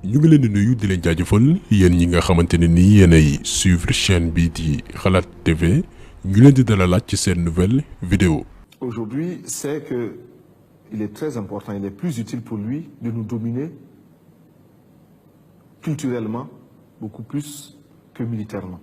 ñu ngi leen di nuyu di leen jaajëfal yéen ñi nga xamante ne nii yéenay suivre chaîne bi di Xalaat TV ñu leen di dalalaat ci seen nouvelle vidéo. Aujourd'hui, c'est que il est très important, il est plus utile pour lui de nous dominer culturellement beaucoup plus que militairement.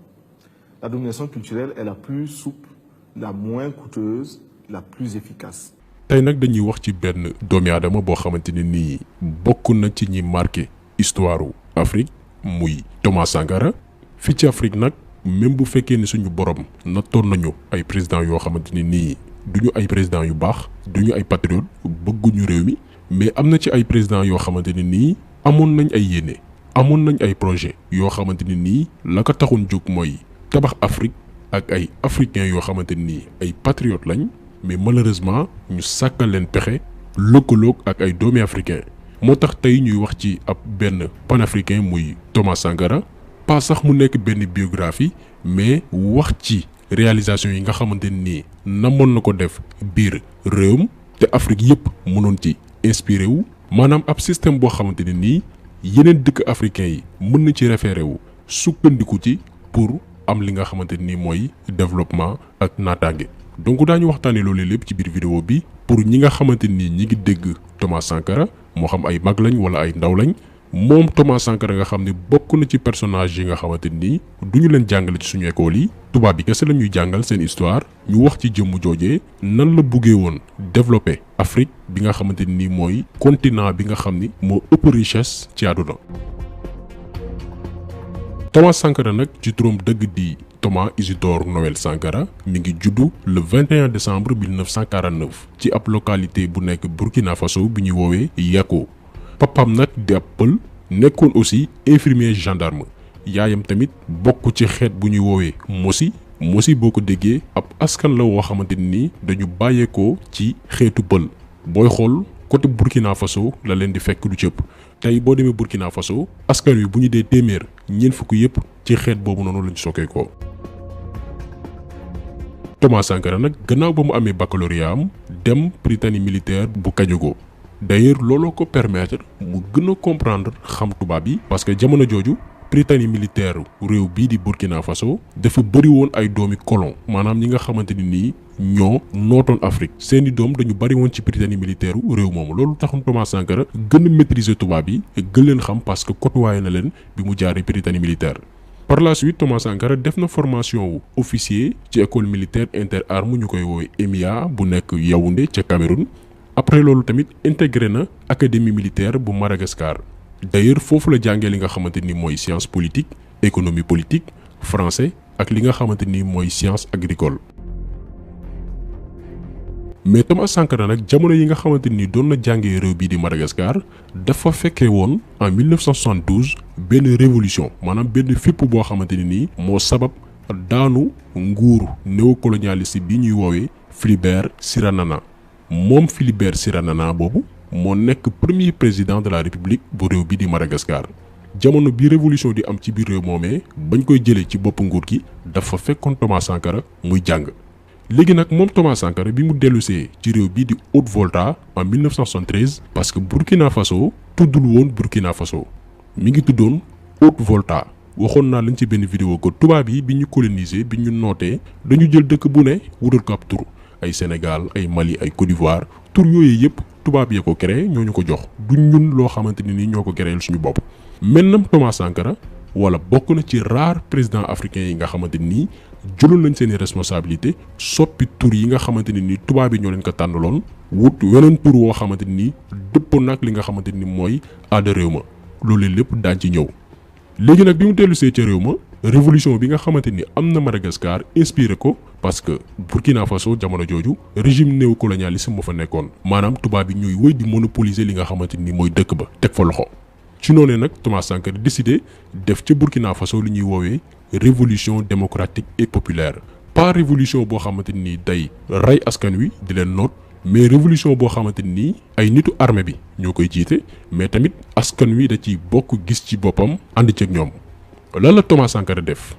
La domination culturelle est la plus souple, la moins coûteuse, la plus efficace. tey nag dañuy wax ci benn doomi aadama boo xamante ne nii bokk na ci ñi marqué histoire Afrique muy Thomas Sankara. fii ci Afrique nag même bu fekkee ni suñu borom nattoon nañu ay président yoo xamante ne nii duñu ay président yu baax duñu ay patriote bëgguñu réew mi, mais am na ci ay président yoo xamante ne nii amoon nañ ay yéene amoon nañ ay projet yoo xamante ne nii la ko taxoon jóg mooy tabax Afrique ak ay africains yoo xamante ne nii ay patriote lañ, mais malheureusement ñu sàkkal leen pexe lëkkaloog ak ay doomi africain. moo tax tey ñuy wax ci ab benn panafricain muy Thomas Sankara, pas sax mu nekk benn biographie mais wax ci réalisation yi nga xamante nii namoon na ko def biir réewum te Afrique yëpp mënoon ci inspiré wu, maanaam ab système boo xamante ne nii yeneen dëkk africain yi mën na ci référé wu sukkandiku ci pour am li nga xamante nii mooy développement ak naataange. donc daañu waxtaanee loolu lépp ci biir vidéo bi pour ñi nga xamante ni ñi ngi dégg Thomas Sankara moo xam ay mag lañ wala ay ndaw lañ. moom Thomas Sankara nga xam ne bokk na ci personnage yi nga xamante ni duñu leen jàngale ci suñu école yi, tubaab bi kese la ñuy jàngal seen histoire. ñu wax ci jëmm joojee nan la buggee woon développer Afrique bi nga xamante ni mooy continent bi nga xam ni moo ëpp richesse ci àdduna. Thomas Sankara nag ci turam dëgg di Thomas Isidore Noël Sankara mi ngi juddu le 21 décembre 1949 ci ab localité bu nekk Burkina Faso bi ñuy woowee Yako. papam nag di ab pël nekkoon aussi infirmier gendarme, yaayam tamit bokk ci xeet bu ñuy woowee Mossi boo ko déggee ab askan la woo xamante ni dañu bàyyeekoo ci xeetu pël. booy xool côté Burkina Faso la leen di fekk du cëpp. tey boo demee Burkina Faso askan wi bu ñu dee téeméer ñeent fukk yëpp ci xeet boobu noonu lañ sokkee ko. Thomas Sankara nag gannaaw ba mu amee baccalauréat am dem Prytanée militaire bu Kajogo. d'ailleurs looloo ko permettre mu gën a comprendre xam tubaab yi, parce que jamono jooju Prytanée militaire réew bii di Burkina Faso dafa bëri woon ay doomi colon, maanaam ñi nga xamante ni nii ñoo nootoon Afrique. seeni doom dañu bëri woon ci Prytanée militaire réew moomu. loolu taxoon Thomas Sankara gën a maîtriser tubaab yi gën leen xam parce que côtoyé na leen bi mu jaaree Prytanée militaire. par la suite Thomas Sankara def na formation wu officier ci école militaire interarmes ñu koy woowee EMIA bu nekk Yaoundé ca Cameroun. après loolu tamit intégré na académie militaire bu Madagascar. d'ailleurs foofu la jàngee li nga xamante ni mooy science politique, économie politique, français ak li nga xamante ni mooy science agricole. mais Thomas Sankara nag jamono yi nga xamante ni doon na jàngee réew bii di Madagascar dafa fekkee woon en 1972 benn révolution, maanaam benn fipp boo xamante ni nii moo sabab daanu nguuru néocolonialiste bi ñuy woowee Philibert Tsiranana. moom Philibert Tsiranana boobu moo nekk premier président de la république bu réew bi di Madagascar. jamono bi révolution di am ci biir réew moomee bañ koy jëlee ci bopp nguur gi dafa fekkoon Thomas Sankara muy jàng. léegi nag moom Thomas Sankara bi mu dellusee ci réew bii di Haute-Volta en 1973, parce que Burkina Faso tuddul woon Burkina Faso mi ngi tuddoon Haute-Volta. waxoon naa lañ ci benn vidéo ko tubaab yi bi ñu coloniser bi ñu nootee dañu jël dëkk bu ne wutal ko ab tur. ay Sénégal ay Mali ay Côte d'Ivoire tur yooyu yëpp tubaab yee ko créé ñoo ñu ko jox du ñun loo xamante ni nii ñoo ko créé suñu bopp. maintenant Thomas Sankara wala bokk na ci rare président africain yi nga xamante ni jëloon nañ seen i responsabilité soppi tur yi nga xamante ni nii tubaab yi ñoo leen ko tànnaloon wut weneen tur woo xamante ni dëppoo nag li nga xamante ni mooy aada réew ma. loolu lépp daañ ci ñëw. léegi nag bi mu dellusee ca réew ma révolution bi nga xamante ni am na Madagascar inspiré ko, parce que Burkina Faso jamono jooju régime néocolonialiste moo fa nekkoon, maanaam tubaab bi ñuy wëy di monopoliser li nga xamante ni mooy dëkk ba teg fa loxo. ci noonu nag Thomas Sankara décidé def ca Burkina Faso li ñuy woowee révolution démocratique et populaire. pas révolution boo xamante ni day rey askan wi di leen noot, mais révolution boo xamante ni ay nitu armée bi ñoo koy jiite, mais tamit askan wi da ciy bokk gis ci boppam ànd ceeg ñoom. lan la Thomas Sankara def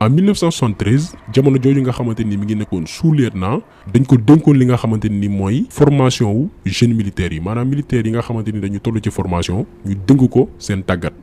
en 1973 jamono jooju nga xamante ni mi ngi nekkoon sous-lieutenant dañ ko dénkoon li nga xamante ni mooy formation wu jeunes militaires yi maanaam militaires yi nga xamante ni dañu toll ci formation ñu dénk ko seen tàggat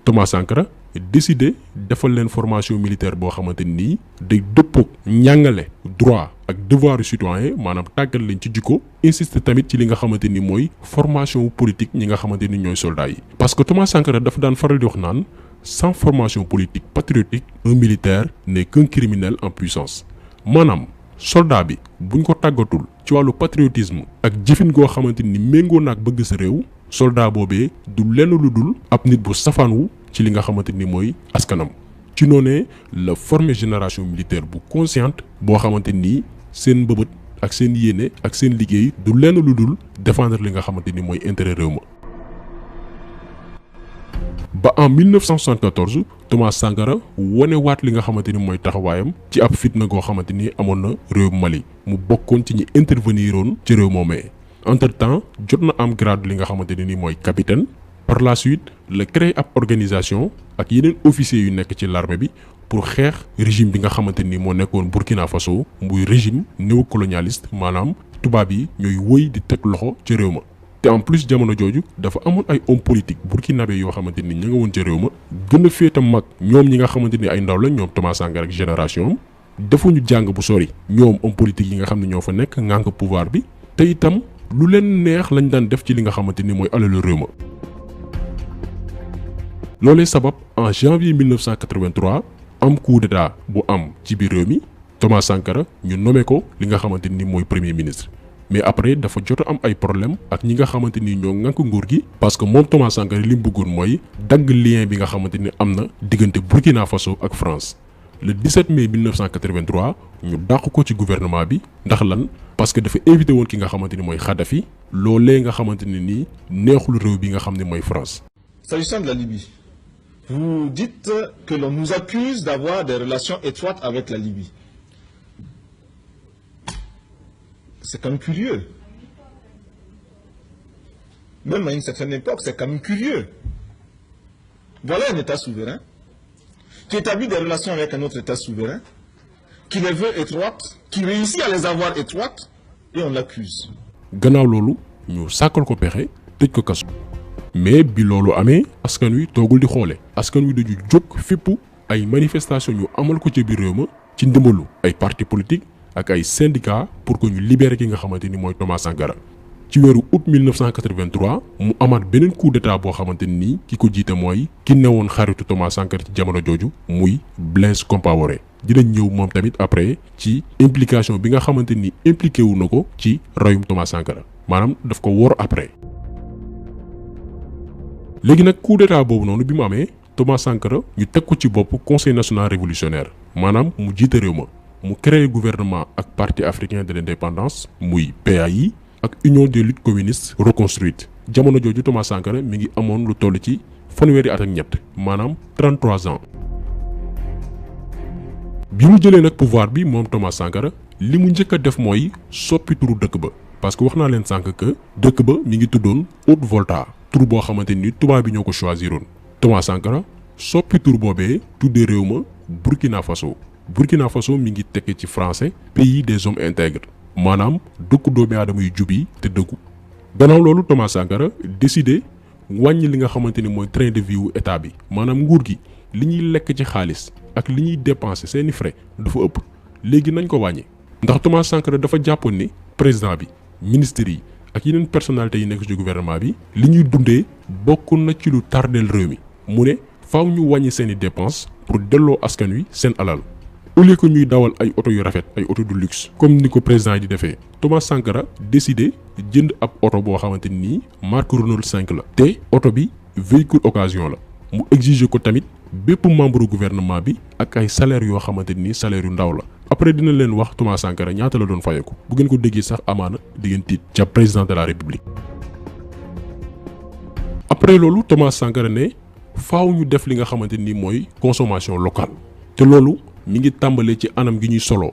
Thomas Sankara décidé defal leen formation militaire boo xamante ni day dëppoog njàngale droit ak devoir citoyen maanaam tàggat leen ci jikko insiste tamit ci li nga xamante ni mooy formation politique ñi nga xamante ni ñooy soldats yi. parce que Thomas Sankara dafa daan faral di wax naan sans formation politique patriotique un militaire n'est qu'un criminel en puissance maanaam soldat bi buñ ko tàggatul ci wàllu patriotisme ak jëfin goo xamante ni méngoo naag bëgg sa réew soldat boobee du lenn lu dul ab nit bu safaanwu ci li nga xamante ni mooy askanam. ci noonee la former génération militaire bu consciente boo xamante ni seen mbëbët ak seen yéene ak seen liggéey du lenn lu dul défendre li nga xamante ni mooy intérêt réew ma. ba en 1974 Thomas Sankara wane waat li nga xamante ni mooy taxawaayam ci ab fitna goo xamante ni amoon na réew Mali mu bokkoon ci ñi interveniroon ci réew moomee. entre temps jot na am grade li nga xamante ni mooy capitaine. par la suite la créé ab organisation ak yeneen officiers yu nekk ci l'armée bi pour xeex régime bi nga xamante ni moo nekkoon Burkina Faso muy régime néocolonialiste maanaam tubaab yi ñooy wëy di teg loxo ci réew ma. te en plus jamono jooju dafa amoon ay hommes politiques burkinabé yoo xamante ni ña nga woon ca réew ma gën a féeta mag ñoom ñi nga xamante ni ay ndaw la ñoom Thomas Sankara ak génération am defuñu jàng bu sori ñoom hommes politiques yi nga xam ne ñoo fa nekk ngànk pouvoir bi te itam lu leen neex lañ daan def ci li nga xamante ni mooy alalu réew ma. loolee sabab en janvier 1983 am coup d'état bu am ci biir réew mi Thomas Sankara ñu nommé ko li nga xamante ni mooy premier ministre. mais après dafa jot am ay problème ak ñi nga xamante ni ñoo ŋànk nguur gi parce que moom Thomas Sankara li mu bëggoon mooy dagg lien bi nga xamante ni am na diggante Burkina Faso ak France. le 17 mai 1983 ñu dàq ko ci gouvernement bi ndax lan parce que dafa invité woon ki nga xamante ni mooy Kadhafi loolee nga xamante ni nii neexul réew bi nga xam ne mooy France. S'agissant de la Libye, vous dites que l'on nous accuse d'avoir des relations étroites avec la Libye. C'est quand même curieux. Même à une certaine époque, c'est quand même curieux. Voilà un État souverain qui établit des relations avec un autre État souverain, qui les veut étroites, qui réussit à les avoir étroites, et on l'accuse. gannaaw loolu ñu sàkkal ko pexe tëj ko kaso mais bi loolu amee askan wi toogul di xoole askan wi dañu jóg fépp ay manifestation ñu amal ko ci biir réew ma ci ndimbalu ay parti politique ak ay syndicats pour que ñu libérer ki nga xamante ni mooy Thomas Sankara. ci weeru août 1983 mu amaat beneen coup d'état boo xamante ni ki ko jiite mooy ki newoon xaritu Thomas Sankara ci jamono jooju muy Blaise Compaoré. dinañ ñëw moom tamit après ci implication bi nga xamante ni impliqué wu na ko ci rayum Thomas Sankara maanaam daf ko wor après. léegi nag coup d'état boobu noonu bi mu amee Thomas Sankara ñu teg ko ci bopp conseil national révolutionnaire maanaam mu jiite réew ma mu créé gouvernement ak parti africain de l'indépendance muy PAI ak union des luttes communistes reconstruite jamono jooju Thomas Sankara mi ngi amoon lu toll ci fanweeri at ak ñett maanaam 33 ans. bi mu jëlee nag pouvoir bi moom Thomas Sankara li mu njëkk a def mooy soppi turu dëkk ba parce que wax naa leen sànq que dëkk ba mi ngi tuddoon Haute-Volta tur boo xamante ni tubaab bi ñoo ko choisiroon. Thomas Sankara soppi tur boobee tuddee réew ma Burkina Faso Burkina Faso mi ngi tekkee ci français pays des hommes intègres maanaam dëkku doomi aadama yu jub yi te dëggu. gannaaw loolu Thomas Sankara décidé wàññi li nga xamante ni mooy train de vie wu état bi maanaam nguur gi li ñuy lekk ci xaalis ak li ñuy dépenser seeni frais dafa ëpp léegi nañ ko wàññi. ndax Thomas Sankara dafa jàppoon ni président bi ministres yi ak yeneen personnalités yi nekk ci gouvernement bi li ñuy dundee bokk na ci lu tardeel réew mi mu ne faaw ñu wàññi seeni dépenses pour delloo askan wi seen alal. au lieu que ñuy dawal ay oto yu rafet ay oto du luxe comme ni ko président yi di defee Thomas Sankara décidé jënd ab oto boo xamante ni marque Renault 5 la te oto bi véhicule occasion la mu exiger ko tamit bépp membre gouvernement bi ak ay salaire yoo xamante ni salaire yu ndaw la. après dina leen wax Thomas Sankara ñaata la doon fayeku bu ngeen ko déggee sax amaana di ngeen tiit ca président de la république. après loolu Thomas Sankara ne faaw ñu def li nga xamante ni mooy consommation locale te loolu mi ngi tàmbalee ci anam gi ñuy solo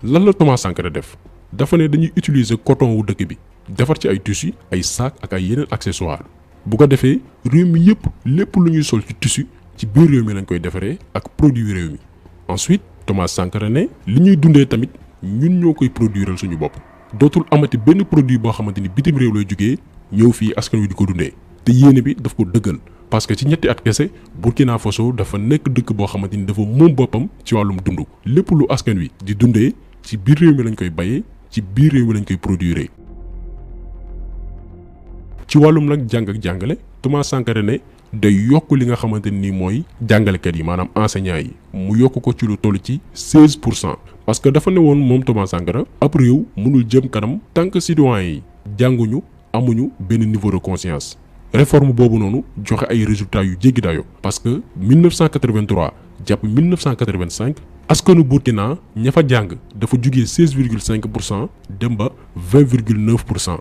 lan la Thomas Sankara def dafa ne dañuy utiliser coton wu dëkk bi defar ci ay tissu ay sac ak ay yeneen accessoires bu ko defee réew mi yëpp lépp lu ñuy sol ci tissu ci biir réew mi lañ koy defaree ak produit réew mi ensuite Thomas Sankara ne li ñuy dundee tamit ñun ñoo koy produiral suñu bopp dootul amati benn produit boo xamante ni bitim réew lay jógee ñëw fii askan wi di ko dundee te yéene bi daf ko dëggal parce que ci ñetti at kese Burkina Faso dafa nekk dëkk boo xamante ni dafa moom boppam ci wàllum dund lépp lu askan wi di dundee ci biir réew mi lañ koy bayee ci biir réew mi lañ koy produire. ci wàllum nag jàng ak jàngale Thomas Sankara ne day yokk li nga xamante ni mooy jàngalekat yi maanaam enseignants yi mu yokk ko ci lu toll ci 16% parce que dafa ne woon moom Thomas Sankara ab réew mënul jëm kanam tant que citoyens yi jànguñu amuñu benn niveau de conscience. réforme boobu noonu joxe ay résultats yu jéggi dayo parce que 1983 jàpp 1985 askanu Burkina ña fa jàng dafa jugee 16,5% dem ba 20,9%.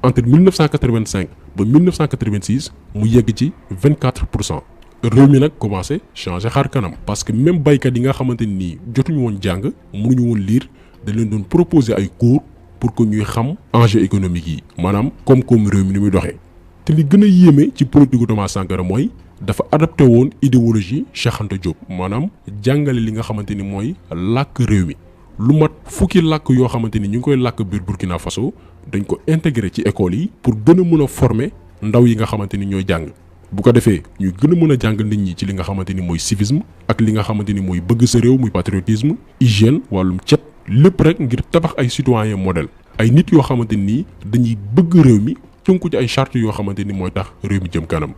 entre 1985 ba 1986 mu yegg ci 24%. réew mi nag commencé changer xar kanam parce que même baykat yi nga xamante ni jotuñu woon jàng mënuñu woon lire dañ leen doon proposer ay cours pour que ñuy xam enjeu économique yi maanaam koom-koom réew mi ni muy doxee. te li gën a yéeme ci politique Thomas Sankara mooy dafa adapté woon idéologie Cheikh Anta Diop maanaam jàngale li nga xamante ni mooy làkk réew mi lu mat fukki làkk yoo xamante ni ñu ngi koy làkk biir Burkina Faso dañ ko intégré ci école yi pour gën a mën a former ndaw yi nga xamante ni ñooy jàng bu ko defee ñuy gën a mën a jàng nit ñi ci li nga xamante ni mooy civisme ak li nga xamante ni mooy bëgg sa réew muy patriotisme hygiène wàllum cet lépp rek ngir tabax ay citoyen modèle ay nit yoo xamante ni dañuy bëgg réew mi tënku ci ay charte yoo xamante ni mooy tax réew mi jëm kanam.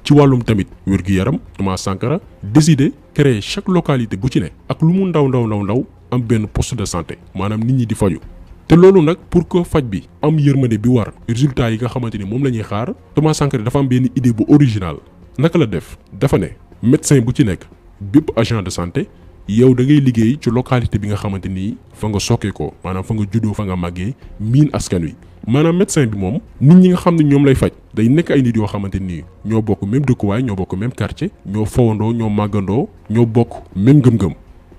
ci wàllum tamit wér-gu-yaram Thomas Sankara décidé créer chaque localité bu ci ne ak lu mu ndaw am benn poste de santé maanaam nit ñi di faju te loolu nag pour que faj bi am yërmande bi war résultat yi nga xamante ni moom la ñuy xaar Thomas Sankara dafa am benn idée bu original naka la def dafa ne médecin bu ci nekk bépp agent de santé yow da ngay liggéey ci localité bi nga xamante ni fa nga sokkee ko maanaam fa nga juddoo fa nga màggee miin askan wi maanaam médecin bi moom nit ñi nga xam ne ñoom lay faj day nekk ay nit yoo xamante ni ñoo bokk même dëkkuwaay ñoo bokk même quartier ñoo fawandoo ñoo màggandoo ñoo bokk même gëm-gëm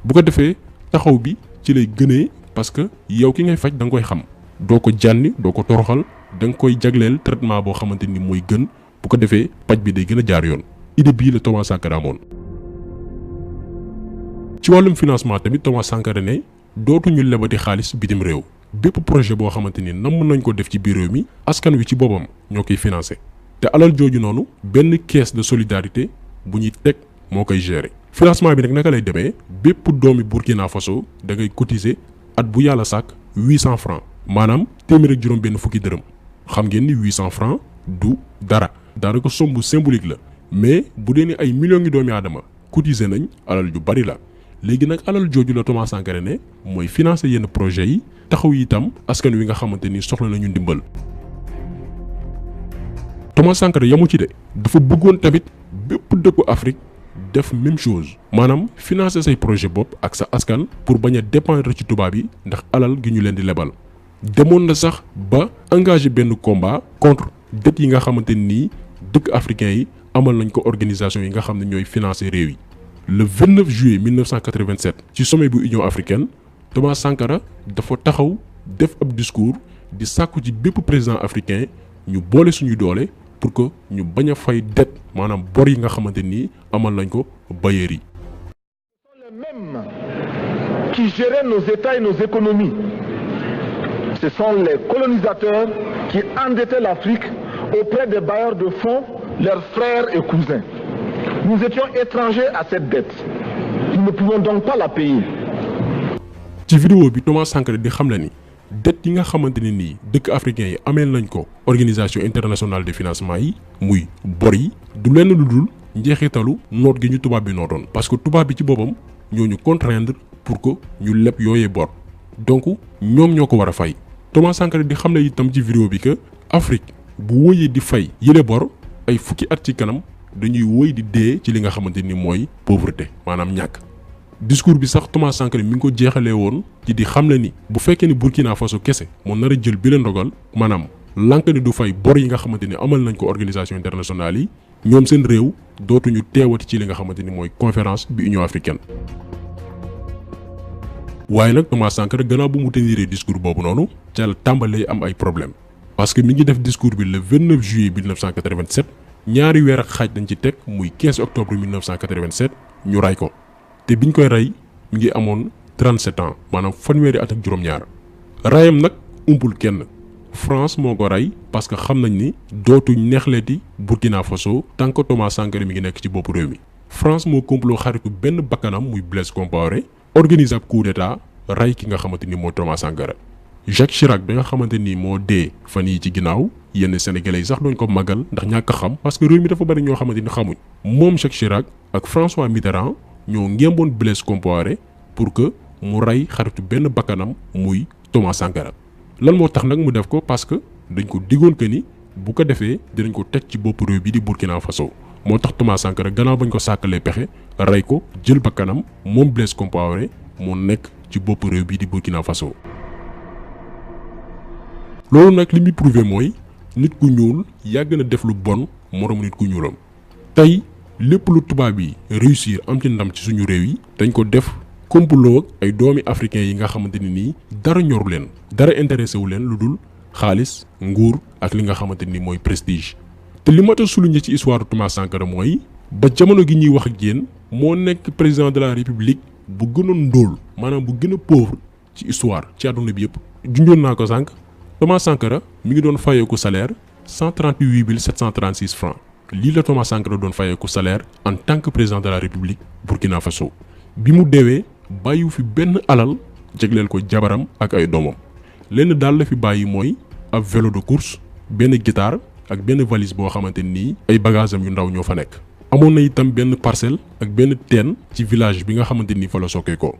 bu ko defee taxaw bi ci lay gënee parce que yow ki ngay faj da nga koy xam doo ko jànni doo ko toroxal da nga koy jagleel traitement boo xamante ni mooy gën bu ko defee paj bi day gën a jaar yoon idée bii la Thomas Sankara amoon. ci wàllum financement tamit Thomas Sankara ne dootuñu lebati xaalis bitim réew bépp projet boo xamante ni namm nañ ko def ci biir réew mi askan wi ci boppam ñoo koy financé te alal jooju noonu benn caisse de solidarité bu ñuy teg moo koy gérer. financement bi nag naka lay demee bépp doomi Burkina Faso da ngay cotiser at bu yàlla sàkk 800 francs maanaam téeméer ak juróom benn fukki dërëm xam ngeen ni 800 francs du dara daanaka somme bu symbolique la mais bu dee ni ay millions ngi doomi aadama cotiser nañ alal ju bari la léegi nag alal jooju la Thomas Sankara ne mooy financer yenn projet yi taxaw yi itam askan wi nga xamante ni soxla nañu ndimbal. Thomas Sankara yamu ci de dafa bëggoon tamit bépp dëkku Afrique def même chose maanaam financer say projet bopp ak sa askan pour bañ a dépendre ci tubaab yi ndax alal gi ñu leen di lebal. demoon na sax ba engagé benn combat contre dette yi nga xamante ni dëkk africain yi amal nañ ko organisation yi nga xam ne ñooy financer réew yi. le 29 juillet 1987 ci sommet bu Union africaine Thomas Sankara dafa taxaw def ab discours di sàkku ci bépp président africain ñu boole suñuy doole pour que ñu bañ a fay dette maanaam bor yi nga xamante ni amal nañ ko bailleurs yi. Ce sont les mêmes qui géraient nos États et nos économies. Ce sont les colonisateurs qui endettaient l'Afrique auprès des bailleurs de fonds, leurs frères et cousins. Nous étions étrangers à cette dette. Nous ne pouvons donc pas la payer. ci vidéo bi Thomas Sankara di xam la ni dette yi nga xamante ne nii dëkk africain yi ameel nañ ko organisation internationale de financement yi muy bor yi du lenn lu dul njeexitalu noot gi ñu tubaab bi nootoon parce que tubaab bi ci boppam ñoo ñu contraindre pour que ñu leb yooyee bor donc ñoom ñoo ko war a fay. Thomas Sankara di xam ne itam ci vidéo bi que Afrique bu wóyee di fay yile bor ay fukki at ci kanam dañuy wóy di dee ci li nga xamante ni mooy pauvreté maanaam ñàkk. discours bi sax Thomas Sankara mi ngi ko jeexalee woon ci di xam ne ni bu fekkee ni Burkina Faso kese moo nar a jël bi leen ndogal maanaam lànk ni du fay bor yi nga xamante ni amal nañ ko organisation internationale yi ñoom seen réew dootuñu teewati ci li nga xamante ni mooy conférence bi Union africaine. waaye nag Thomas Sankara gannaaw bu mu teniree discours boobu noonu ca la tàmbalee am ay problème parce que mi ngi def discours bi le 29 juillet 1987 ñaari weer ak xaaj dañ ci teg muy 15 octobre 1987 ñu ray ko te biñ koy ray mi ngi amoon 37 ans maanaam fanweeri at ak juróom-ñaar rayam nag umpul kenn France moo ko ray parce que xam nañ ni dootuñ neexleeti Burkina Faso tant que Thomas Sankara mi ngi nekk ci bopp réew mi. France moo complot xaritu benn bakkanam muy Blaise Compaoré organiser ab coup d'état ray ki nga xamante ni moo Thomas Sankara. Jacques Chirac bi nga xamante ni moo dee fan yi ci ginnaaw yenn sénégalais yi sax doñ ko màggal ndax ñàkk a xam parce que réew mi dafa bari ñoo xamante ni xamuñ moom Jacques Chirac ak François Mitterrand ñoo ngémboon Blaise Compaoré pour que mu ray xaritu benn bakkanam muy Thomas Sankara. lan moo tax nag mu def ko parce que dañ ko diggoon que ni bu ko defee dinañ ko teg ci bopp réew bi di Burkina Faso moo tax Thomas Sankara gannaaw bañ ko sàkkalee pexe ray ko jël bakkanam moom Blaise Compaoré moo nekk ci bopp réew bi di Burkina Faso. loolu nag li muy prouvé mooy nit ku ñuul yàgg na def lu bon moroom nit ku ñuulam tey lépp lu tubaab yi réussir am ci ndam ci suñu réew yi dañ ko def complot ak ay doomi africains yi nga xamante ni nii dara ñoru leen dara intéressé wu leen lu dul xaalis nguur ak li nga xamante ni mooy prestige. te li mat a souligner ci histoire Thomas Sankara mooy ba jamono gi ñuy wax ak yéen moo nekk président de la république bu gënoon ndóol maanaam bu gën a pauvre ci histoire ci àdduna bi yëpp. junjoon naa ko sànq Thomas Sankara mi ngi doon fayeeku salaire 138 736 francs lii la Thomas Sankara doon fayeeku salaire en tant que président de la république Burkina Faso bi mu deewee bàyyiwu fi benn alal jegleel ko jabaram ak ay doomam lenn daal la fi bàyyi mooy ab vélo de course benn guitare ak benn valise boo xamante nii ay bagages am yu ndaw ñoo fa nekk. amoon na itam benn parcelle ak benn teen ci village bi nga xamante ni fa la sokkee ko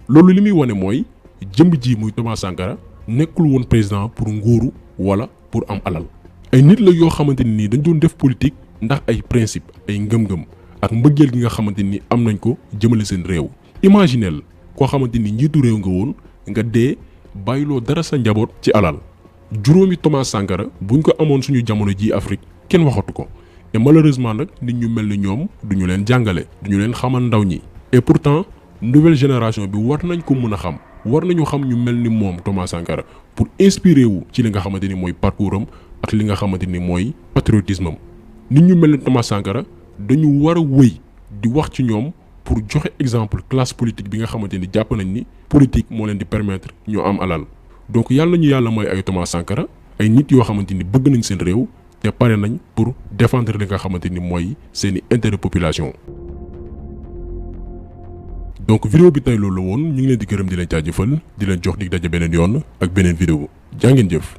loolu li muy wane mooy jëmb ji muy Thomas Sankara nekkul woon président pour nguuru wala pour am alal ay nit la yoo xamante ni dañ doon def politique ndax ay principe ay ngëm-ngëm ak mbëggeel gi nga xamante ni am nañ ko jëmale seen réew. imaginel koo xamante ni njiitu réew nga woon nga dee bàyyiloo dara sa njaboot ci alal juróomi Thomas Sankara buñ ko amoon suñu jamono ji Afrique kenn waxatu ko et malheureusement nag nit ñu mel ni ñoom duñu leen jàngale duñu leen xamal ndaw ñi et pourtant nouvelle génération bi war nañ ko mën a xam war nañu xam ñu mel ni moom Thomas Sankara pour inspirer wu ci li nga xamante ni mooy parcours am ak li nga xamante ni mooy patriotisme am nit ñu mel ni Thomas Sankara dañu war a wëy di wax ci ñoom pour joxe exemple classe politique bi nga xamante ni jàpp nañ ni politique moo leen di permettre ñu am alal donc yàlla ñu yàlla mooy ay Thomas Sankara ay nit yoo xamante ni bëgg nañ seen réew te pare nañ pour défendre li nga xamante ni mooy seeni intérêt population. donc vidéo bi tey loolu la woon ñu ngi leen di gërëm di leen jaajëfal di leen jox dig daje beneen yoon ak beneen vidéo jaa ngeen jëf.